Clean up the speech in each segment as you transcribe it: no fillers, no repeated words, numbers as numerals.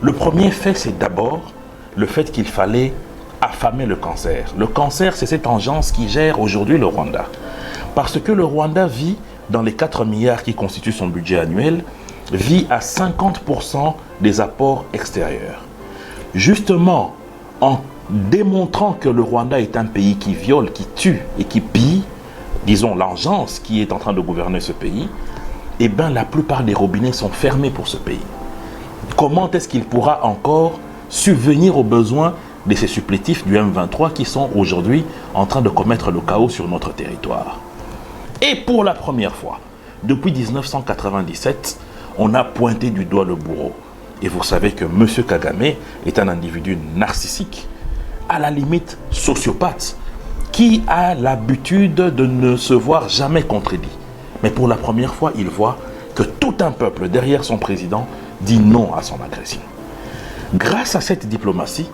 Le premier fait, c'est d'abord le fait qu'il fallait affamer le cancer. Le cancer, c'est cette engeance qui gère aujourd'hui le Rwanda. Parce que le Rwanda vit, dans les 4 milliards qui constituent son budget annuel, vit à 50% des apports extérieurs. Justement, en démontrant que le Rwanda est un pays qui viole, qui tue et qui pille, disons l'engeance qui est en train de gouverner ce pays, eh bien la plupart des robinets sont fermés pour ce pays. Comment est-ce qu'il pourra encore subvenir aux besoins de ces supplétifs du M23 qui sont aujourd'hui en train de commettre le chaos sur notre territoire? Et pour la première fois, depuis 1997, on a pointé du doigt le bourreau. Et vous savez que M. Kagame est un individu narcissique, à la limite sociopathe, qui a l'habitude de ne se voir jamais contredit. Mais pour la première fois, il voit que tout un peuple derrière son président dit non à son agression. Grâce à cette diplomatie,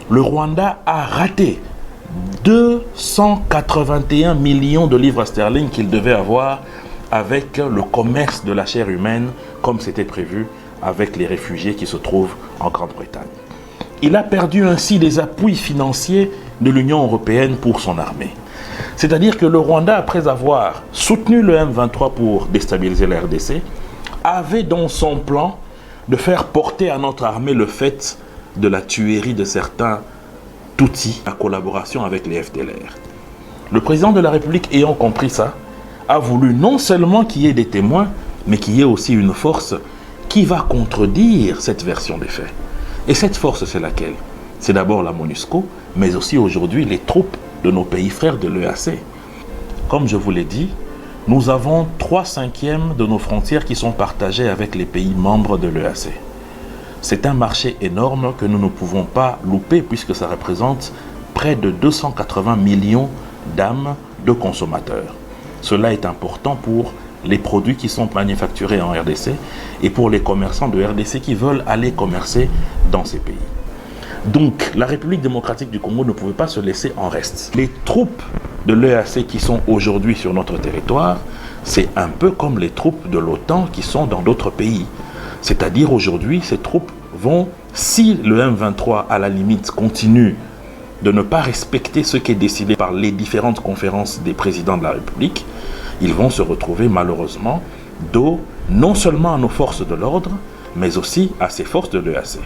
le Rwanda a raté 281 millions de livres sterling qu'il devait avoir avec le commerce de la chair humaine, comme c'était prévu avec les réfugiés qui se trouvent en Grande-Bretagne. Il a perdu ainsi les appuis financiers de l'Union européenne pour son armée. C'est-à-dire que le Rwanda, après avoir soutenu le M23 pour déstabiliser la RDC, avait dans son plan de faire porter à notre armée le fait de la tuerie de certains Tutsis en collaboration avec les FDLR. Le président de la République, ayant compris ça, a voulu non seulement qu'il y ait des témoins, mais qu'il y ait aussi une force qui va contredire cette version des faits. Et cette force, c'est laquelle? C'est d'abord la MONUSCO, mais aussi aujourd'hui les troupes de nos pays frères de l'EAC. Comme je vous l'ai dit, nous avons 3/5 de nos frontières qui sont partagées avec les pays membres de l'EAC. C'est un marché énorme que nous ne pouvons pas louper puisque ça représente près de 280 millions d'âmes de consommateurs. Cela est important pour les produits qui sont manufacturés en RDC et pour les commerçants de RDC qui veulent aller commercer dans ces pays. Donc, la République démocratique du Congo ne pouvait pas se laisser en reste. Les troupes de l'EAC qui sont aujourd'hui sur notre territoire, c'est un peu comme les troupes de l'OTAN qui sont dans d'autres pays. C'est-à-dire aujourd'hui, ces troupes vont, si le M23 à la limite continue de ne pas respecter ce qui est décidé par les différentes conférences des présidents de la République, ils vont se retrouver malheureusement dos non seulement à nos forces de l'ordre, mais aussi à ces forces de l'EAC.